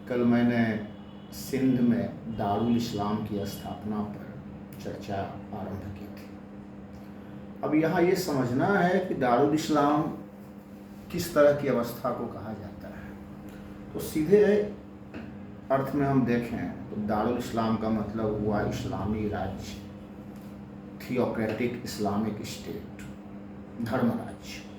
कल मैंने सिंध में दारुल इस्लाम की स्थापना पर चर्चा आरंभ की थी। अब यहाँ ये समझना है कि दारुल इस्लाम किस तरह की अवस्था को कहा जाता है। तो सीधे अर्थ में हम देखें तो दारुल इस्लाम का मतलब हुआ इस्लामी राज्य, थियोक्रेटिक इस्लामिक स्टेट, धर्म राज्य।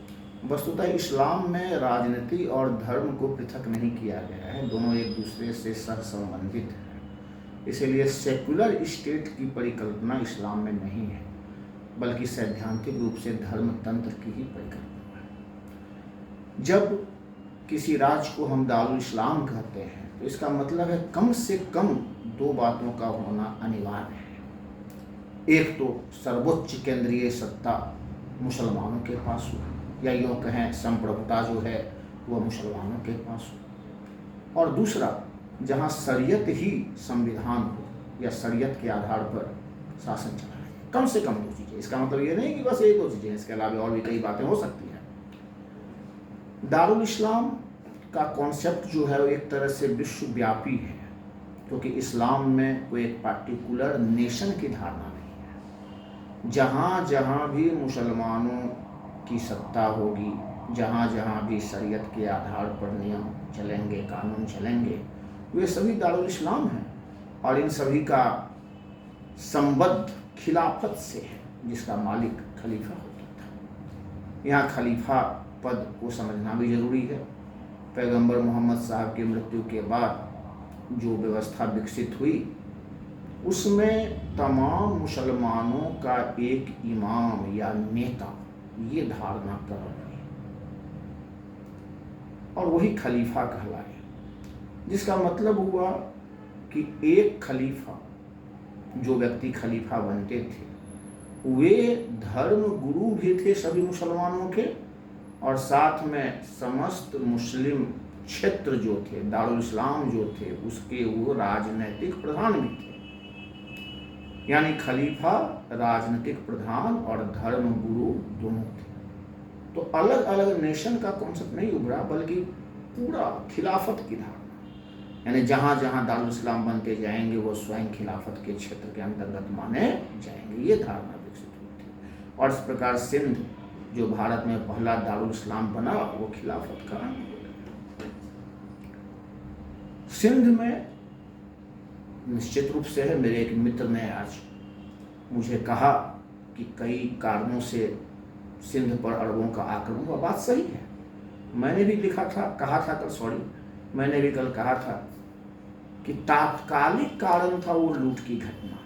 वस्तुतः इस्लाम में राजनीति और धर्म को पृथक नहीं किया गया है, दोनों एक दूसरे से सहसंबंधित हैं। इसीलिए सेकुलर स्टेट की परिकल्पना इस्लाम में नहीं है, बल्कि सैद्धांतिक रूप से धर्म तंत्र की ही परिकल्पना है। जब किसी राज्य को हम दारुल इस्लाम कहते हैं तो इसका मतलब है कम से कम दो बातों का होना अनिवार्य है। एक तो सर्वोच्च केंद्रीय सत्ता मुसलमानों के पास हो, या यूँ कहें संप्रभुता जो है वह मुसलमानों के पास हो, और दूसरा जहाँ शरीयत ही संविधान हो या शरीयत के आधार पर शासन चला है। कम से कम दो चीज़ें। इसका मतलब ये नहीं कि बस एक दो चीज़ें, इसके अलावा और भी कई बातें हो सकती हैं। दारुल इस्लाम का कॉन्सेप्ट जो है वो एक तरह से विश्वव्यापी है, क्योंकि इस्लाम में कोई एक पार्टिकुलर नेशन की धारणा नहीं है। जहाँ जहाँ भी मुसलमानों की सत्ता होगी, जहाँ जहाँ भी शरीयत के आधार पर नियम चलेंगे, कानून चलेंगे, वे सभी दारुल इस्लाम हैं और इन सभी का संबद्ध खिलाफत से है, जिसका मालिक खलीफा होता था। यहाँ खलीफा पद को समझना भी जरूरी है। पैगंबर मोहम्मद साहब की मृत्यु के बाद जो व्यवस्था विकसित हुई उसमें तमाम मुसलमानों का एक इमाम या नेता ये धारणा कर रहे हैं और वही खलीफा कहलाए, जिसका मतलब हुआ कि एक खलीफा, जो व्यक्ति खलीफा बनते थे वे धर्म गुरु भी थे सभी मुसलमानों के, और साथ में समस्त मुस्लिम क्षेत्र जो थे, दारुल इस्लाम जो थे, उसके वो राजनीतिक प्रधान भी थे। यानी खलीफा, राजनीतिक प्रधान और धर्म गुरु दोनों थे। तो अलग अलग नेशन का कॉन्सेप्ट नहीं उभरा, बल्कि पूरा खिलाफत की धारणा। यानी जहाँ जहाँ दारुल इस्लाम बनते जाएंगे वो स्वयं खिलाफत के क्षेत्र के अंतर्गत माने जाएंगे, ये धारणा विकसित हुई थी। और इस प्रकार सिंध जो भारत में पहला दारुल इस्लाम बना वो खिलाफत का हो गया। सिंध में निश्चित रूप से है, मेरे एक मित्र ने आज मुझे कहा कि कई कारणों से सिंध पर अरबों का आक्रमण हुआ। बात सही है। मैंने भी मैंने भी कल कहा था कि तात्कालिक कारण था वो लूट की घटना,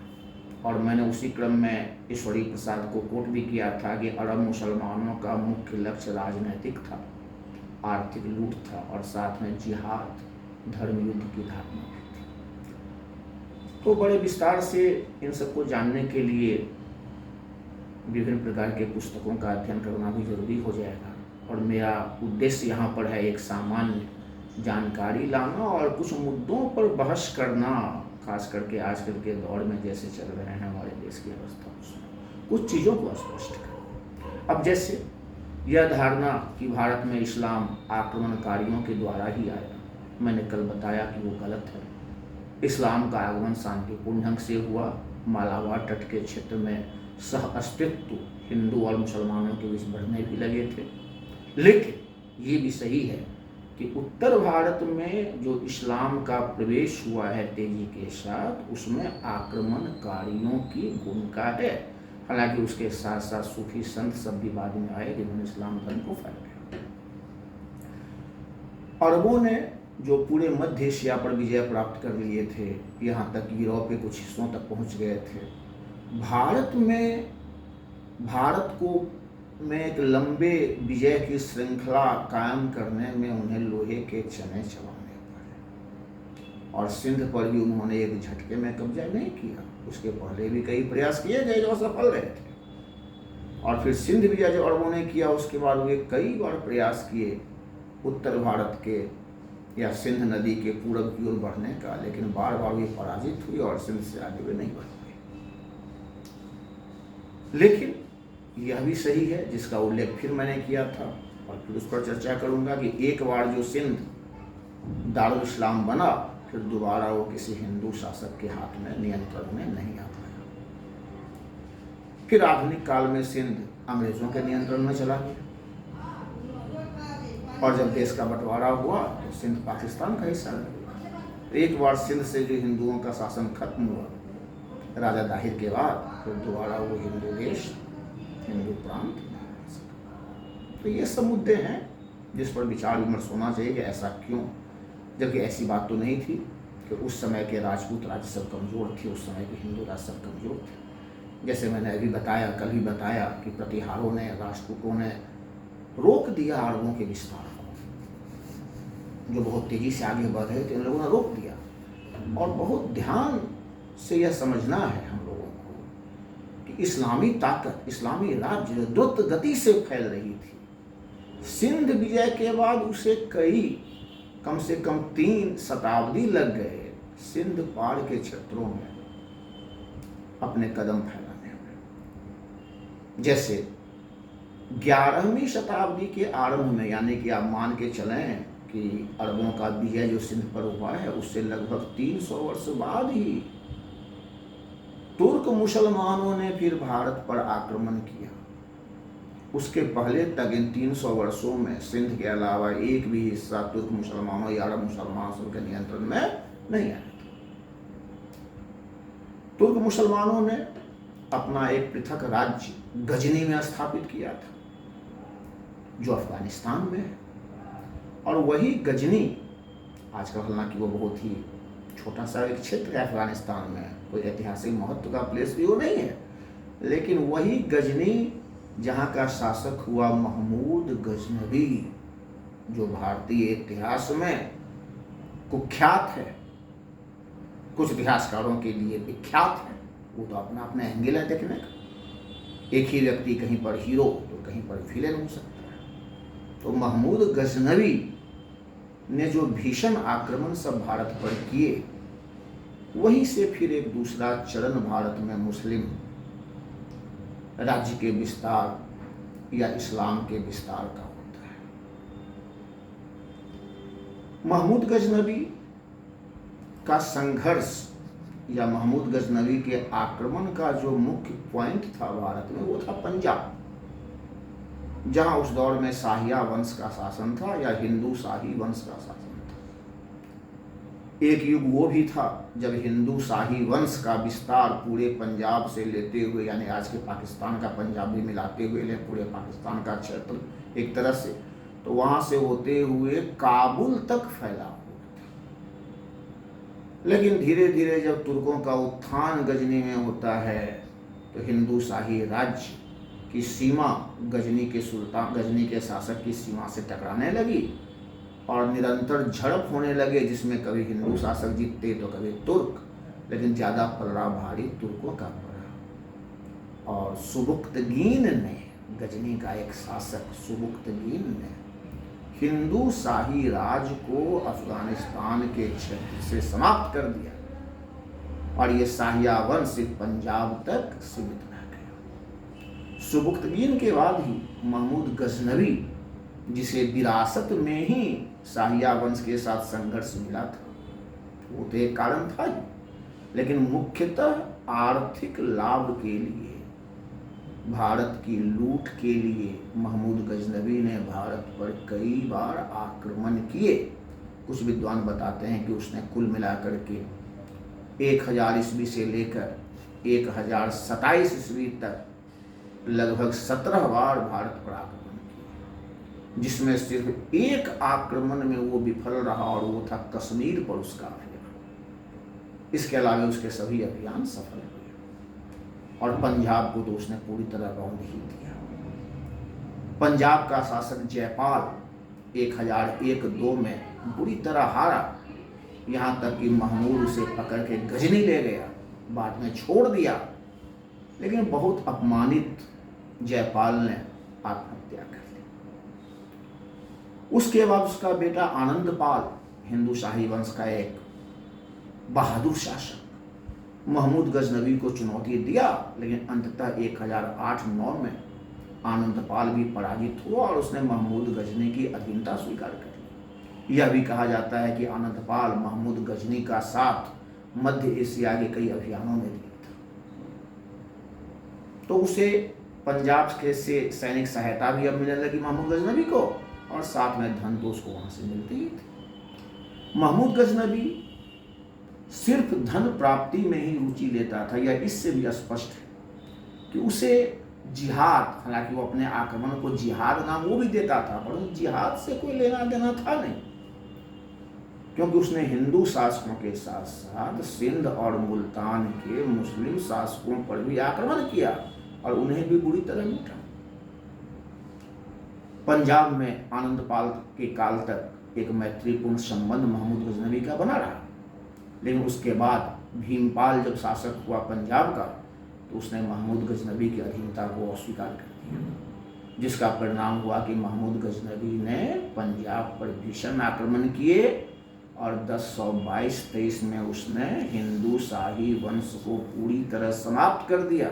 और मैंने उसी क्रम में ईश्वरी प्रसाद को कोट भी किया था कि अरब मुसलमानों का मुख्य लक्ष्य राजनीतिक था, आर्थिक लूट था, और साथ में जिहाद, धर्म युद्ध की धारणा थी। तो बड़े विस्तार से इन सबको जानने के लिए विभिन्न प्रकार के पुस्तकों का अध्ययन करना भी जरूरी हो जाएगा, और मेरा उद्देश्य यहाँ पर है एक सामान्य जानकारी लाना और कुछ मुद्दों पर बहस करना, खास करके आजकल के दौर में जैसे चल रहे हैं हमारे देश की अवस्था, उसमें कुछ चीज़ों को स्पष्ट करें। अब जैसे यह धारणा कि भारत में इस्लाम आक्रमणकारियों के द्वारा ही आया, मैंने कल बताया कि वो गलत है। इस्लाम का आगमन शांतिपूर्ण ढंग से हुआ। मालाबार तट के क्षेत्र में सह अस्तित्व हिंदू और मुसलमानों के बीच बढ़ने भी लगे थे। लेकिन ये भी सही है कि उत्तर भारत में जो इस्लाम का प्रवेश हुआ है तेजी के साथ, उसमें आक्रमणकारियों की भूमिका है। हालांकि उसके साथ साथ सूफी संत सब भी बाद में आए जिन्होंने इस्लाम धर्म को फैलाया। अरबों ने जो पूरे मध्य एशिया पर विजय प्राप्त कर लिए थे, यहाँ तक यूरोप के कुछ हिस्सों तक पहुँच गए थे। भारत में एक लंबे विजय की श्रृंखला कायम करने में उन्हें लोहे के चने चबाने पड़े, और सिंध पर भी उन्होंने एक झटके में कब्जा नहीं किया। उसके पहले भी कई प्रयास किए गए जो असफल रहे थे, और फिर सिंध विजय जो अरबों ने किया उसके बाद वे कई बार प्रयास किए उत्तर भारत के या सिंध नदी के पूरब की ओर बढ़ने का, लेकिन बार बार वे पराजित हुई और सिंध से आगे वे नहीं बढ़ पाए। लेकिन यह भी सही है, जिसका उल्लेख फिर मैंने किया था और फिर उस पर चर्चा करूंगा, कि एक बार जो सिंध दारुल इस्लाम बना, फिर दोबारा वो किसी हिंदू शासक के हाथ में, नियंत्रण में नहीं आ पाया। फिर आधुनिक काल में सिंध अंग्रेजों के नियंत्रण में चला गया, और जब देश का बंटवारा हुआ तो सिंध पाकिस्तान का हिस्सा रह गया। एक बार सिंध से जो हिंदुओं का शासन खत्म हुआ राजा दाहिर के बाद, फिर दोबारा वो हिंदू देश, हिंदू प्रांत नहीं रह सका। तो ये सब मुद्दे हैं जिस पर विचार विमर्श होना चाहिए कि ऐसा क्यों, जबकि ऐसी बात तो नहीं थी कि उस समय के राजपूत राज्य सब कमज़ोर थे, उस समय के हिंदू राज्य सब कमज़ोर थे। जैसे मैंने अभी बताया, कल भी बताया कि प्रतिहारों ने, राजपूतों ने रोक दिया अरबों के विस्तार को, जो बहुत तेज़ी से आगे बढ़ रहे थे, इन लोगों ने रोक दिया। और बहुत ध्यान से यह समझना है हम लोगों को कि इस्लामी ताकत, इस्लामी राज्य द्रुत गति से फैल रही थी। सिंध विजय के बाद उसे कम से कम 3 शताब्दी लग गए सिंध पार के क्षेत्रों में अपने कदम फैलाने में। जैसे 11वीं शताब्दी के आरंभ में, यानी कि आप मान के चलें कि अरबों का विजय जो सिंध पर हुआ है, उससे लगभग 300 वर्ष बाद ही तुर्क मुसलमानों ने फिर भारत पर आक्रमण किया। उसके पहले तक इन 300 वर्षों में सिंध के अलावा एक भी हिस्सा तुर्क मुसलमानों या अरब मुसलमानों के नियंत्रण में नहीं आया था। तुर्क मुसलमानों ने अपना एक पृथक राज्य गजनी में स्थापित किया था, जो अफगानिस्तान में है। और वही गजनी आजकल, हालांकि वो बहुत ही छोटा सा एक क्षेत्र है अफगानिस्तान में, कोई ऐतिहासिक महत्व का प्लेस भी वो नहीं है, लेकिन वही गजनी जहाँ का शासक हुआ महमूद गजनवी, जो भारतीय इतिहास में कुख्यात है, कुछ इतिहासकारों के लिए विख्यात है। वो तो अपना अपना एंगल है देखने का। एक ही व्यक्ति कहीं पर हीरो तो कहीं पर विलेन हो सकता है। तो महमूद गजनवी ने जो भीषण आक्रमण सब भारत पर किए, वहीं से फिर एक दूसरा चरण भारत में मुस्लिम राज्य के विस्तार या इस्लाम के विस्तार का होता है। महमूद गजनवी का संघर्ष या महमूद गजनवी के आक्रमण का जो मुख्य पॉइंट था भारत में, वो था पंजाब, जहां उस दौर में शाहिया वंश का शासन था या हिंदू शाही वंश का शासन था। एक युग वो भी था जब हिंदू शाही वंश का विस्तार पूरे पंजाब से लेते हुए, यानी आज के पाकिस्तान का पंजाब भी मिलाते हुए पूरे पाकिस्तान का क्षेत्र एक तरह से, तो वहां से होते हुए काबुल तक फैला हुआ था। लेकिन धीरे धीरे जब तुर्कों का उत्थान गजनी में होता है, तो हिंदू शाही राज्य की सीमा गजनी के सुल्तान, गजनी के शासक की सीमा से टकराने लगी और निरंतर झड़प होने लगे, जिसमें कभी हिंदू शासक जीतते तो कभी तुर्क, लेकिन ज़्यादा पलड़ा भारी तुर्कों का पड़ा। और सुबुक्तगीन ने, गजनी का एक शासक सुबुक्तगीन ने हिंदू शाही राज को अफगानिस्तान के क्षेत्र से समाप्त कर दिया, और ये शाहिया वंश सिर्फ पंजाब तक सीमित रह गया। सुबुक्तगीन के बाद ही महमूद गजनवी, जिसे विरासत में ही शाहिया वंश के साथ संघर्ष मिला था, वो तो एक कारण था ही, लेकिन मुख्यतः आर्थिक लाभ के लिए, भारत की लूट के लिए महमूद गजनवी ने भारत पर कई बार आक्रमण किए। कुछ विद्वान बताते हैं कि उसने कुल मिलाकर के 1000 ईस्वी से लेकर 1027 ईस्वी तक लगभग 17 बार भारत पर आक्रमण किया, जिसमें सिर्फ एक आक्रमण में वो विफल रहा, और वो था कश्मीर पर उसका अभियान। इसके अलावा उसके सभी अभियान सफल हुए, और पंजाब को तो उसने पूरी तरह रौंद ही दिया। पंजाब का शासक जयपाल 1001-2 में बुरी तरह हारा, यहाँ तक कि महमूद उसे पकड़ के गजनी ले गया, बाद में छोड़ दिया, लेकिन बहुत अपमानित जयपाल ने आत्महत्या कर ली। उसके बाद उसका बेटा आनंदपाल, हिंदू शाही वंश का एक बहादुर शासक, महमूद गजनवी को चुनौती दिया, लेकिन अंततः 1008-9 में आनंदपाल भी पराजित हुआ और उसने महमूद गजनी की अधीनता स्वीकार कर ली। यह भी कहा जाता है कि आनंदपाल महमूद गजनी का साथ मध्य एशिया के कई अभियानों में दिया था। तो उसे पंजाब के से सैनिक सहायता भी अब मिलने लगी महमूद गजनवी को, और साथ में धन तो उसको वहां से मिलती ही थी। महमूद गजनवी सिर्फ धन प्राप्ति में ही रुचि लेता था। यह इससे भी स्पष्ट है कि उसे जिहाद, हालांकि वो अपने आक्रमण को जिहाद नाम वो भी देता था, पर जिहाद से कोई लेना देना था नहीं, क्योंकि उसने हिंदू शासकों के साथ साथ सिंध और मुल्तान के मुस्लिम शासकों पर भी आक्रमण किया और उन्हें भी बुरी तरह लूटा। पंजाब में आनंदपाल के काल तक एक मैत्रीपूर्ण संबंध महमूद गजनवी का बना रहा, लेकिन उसके बाद भीमपाल जब शासक हुआ पंजाब का, तो उसने महमूद गजनवी की अधीनता को अस्वीकार कर दिया, जिसका परिणाम हुआ कि महमूद गजनवी ने पंजाब पर भीषण आक्रमण किए और 1022-23 में उसने हिंदू शाही वंश को पूरी तरह समाप्त कर दिया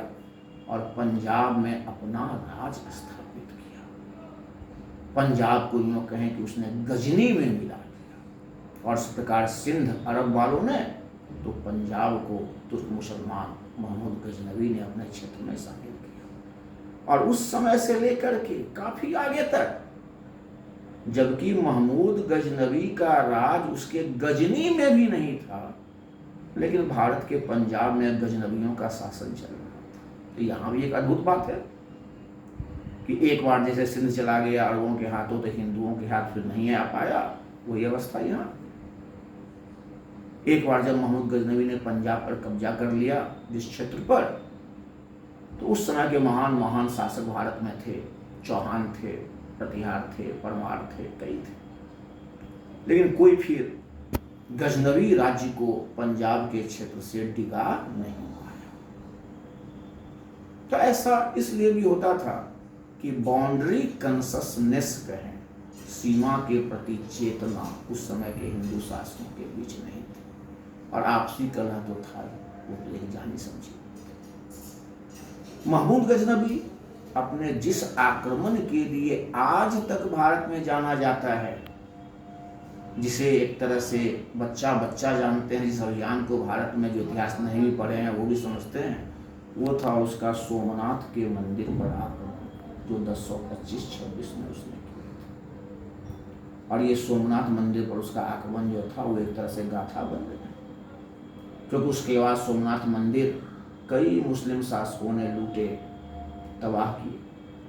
और पंजाब में अपना राज स्थापित किया। पंजाब को यूँ कहें कि उसने गजनी में मिला दिया, और इस प्रकार सिंध अरब वालों ने तो पंजाब को तुर्क मुसलमान महमूद गजनवी ने अपने क्षेत्र में शामिल किया, और उस समय से लेकर के काफी आगे तक, जबकि महमूद गजनवी का राज उसके गजनी में भी नहीं था, लेकिन भारत के पंजाब में गजनवियों का शासन चल रहा था। तो यहाँ भी एक अद्भुत बात है कि एक बार जैसे सिंध चला गया अरबों के हाथों, तो हिंदुओं के हाथ फिर नहीं आ पाया, वही अवस्था यहाँ। एक बार जब महमूद गजनवी ने पंजाब पर कब्जा कर लिया जिस क्षेत्र पर, तो उस समय के महान महान शासक भारत में थे, चौहान थे, प्रतिहार थे, परमार थे, कई थे, लेकिन कोई फिर गजनवी राज्य को पंजाब के क्षेत्र से डिगा नहीं पाया। तो ऐसा इसलिए भी होता था कि बाउंड्री कंससनेस कहें, सीमा के प्रति चेतना उस समय के हिंदू शासकों के बीच नहीं थी, और आपसी कलह तो था, वो लेके जानी समझी। महमूद गजनवी अपने जिस आक्रमण के लिए आज तक भारत में जाना जाता है, जिसे एक तरह से बच्चा बच्चा जानते हैं, जिस अभियान को भारत में जो इतिहास नहीं भी पढ़े हैं वो भी समझते हैं, वो था उसका सोमनाथ के मंदिर पर आक्रमण, जो 1025-26 में उसने किया। और ये सोमनाथ मंदिर पर उसका आक्रमण जो था वो एक तरह से गाथा बन गया, क्योंकि उसके बाद सोमनाथ मंदिर कई मुस्लिम शासकों ने लूटे, तबाह किए,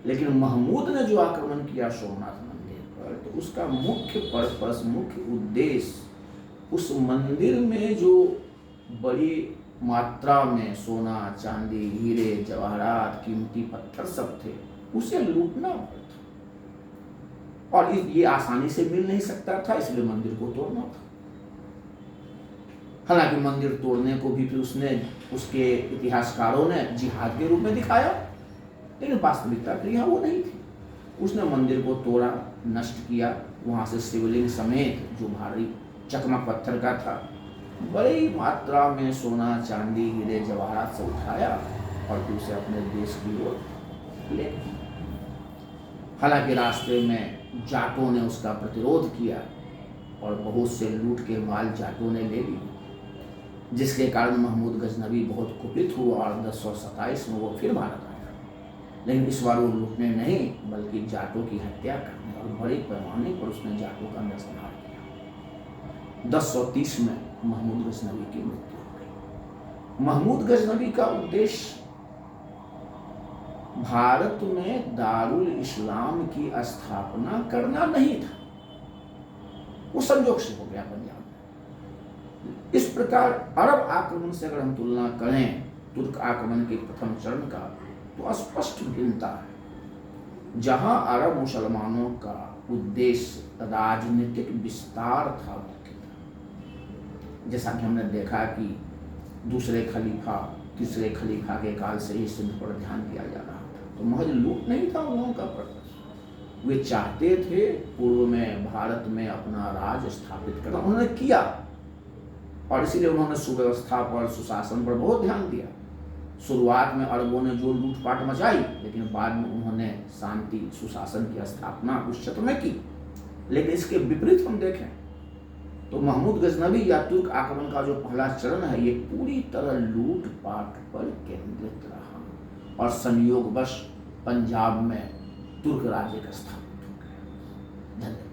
लेकिन महमूद ने जो आक्रमण किया सोमनाथ मंदिर पर, तो उसका मुख्य पर्पस, मुख्य उद्देश्य उस मंदिर में जो बड़ी मात्रा में सोना, चांदी, हीरे, जवाहरात, कीमती पत्थर सब थे, उसे लूटना था, और ये आसानी से मिल नहीं सकता था, इसलिए मंदिर को तोड़ना था। हालांकि मंदिर तोड़ने को भी फिर उसके इतिहासकारों ने जिहाद के रूप में दिखाया, लेकिन वास्तविकता क्रिया वो नहीं थी। उसने मंदिर को तोड़ा, नष्ट किया, वहाँ से शिवलिंग समेत जो भारी चकमक पत्थर का था, बड़ी मात्रा में सोना, चांदी, हीरे, जवाहरात से उठाया और फिर उसे अपने देश की ओर ले गया। हालांकि रास्ते में जाटों ने उसका प्रतिरोध किया और बहुत से लूट के माल जाटों ने ले ली, जिसके कारण महमूद गजनवी बहुत कुपित हुआ और 1027 में वो फिर भारत आया। लेकिन इस बार वो लूटने नहीं, बल्कि जाटों की हत्या करने और बड़े पैमाने पर उसने जाटों का नरसंहार किया। 1030 में महमूद गजनवी की मृत्यु हो गई। महमूद गजनवी का उद्देश्य भारत में दारुल इस्लाम की स्थापना करना नहीं था, वो संयोग से हो गया पंजाब में। इस प्रकार अरब आक्रमण से अगर हम तुलना करें तुर्क आक्रमण के प्रथम चरण का, तो स्पष्ट भिन्नता है। जहां अरब मुसलमानों का उद्देश्य राजनीतिक विस्तार था, जैसा कि हमने देखा कि दूसरे खलीफा, तीसरे खलीफा के काल से ही सिंध पर ध्यान दिया जा रहा था, तो महज लूट नहीं था उन लोगों का पर्पस। वे चाहते थे पूर्व में भारत में अपना राज स्थापित करना, उन्होंने किया, और इसीलिए उन्होंने सुव्यवस्था पर, सुशासन पर बहुत ध्यान दिया। शुरुआत में अरबों ने जो लूटपाट मचाई, लेकिन बाद में उन्होंने शांति, सुशासन की स्थापना उस क्षेत्र में की। लेकिन इसके विपरीत हम देखें तो महमूद गजनवी या तुर्क आक्रमण का जो पहला चरण है ये पूरी तरह लूटपाट पर केंद्रित रहा और संयोगवश पंजाब में तुर्क राज्य का स्थापना हो गया। धन्यवाद।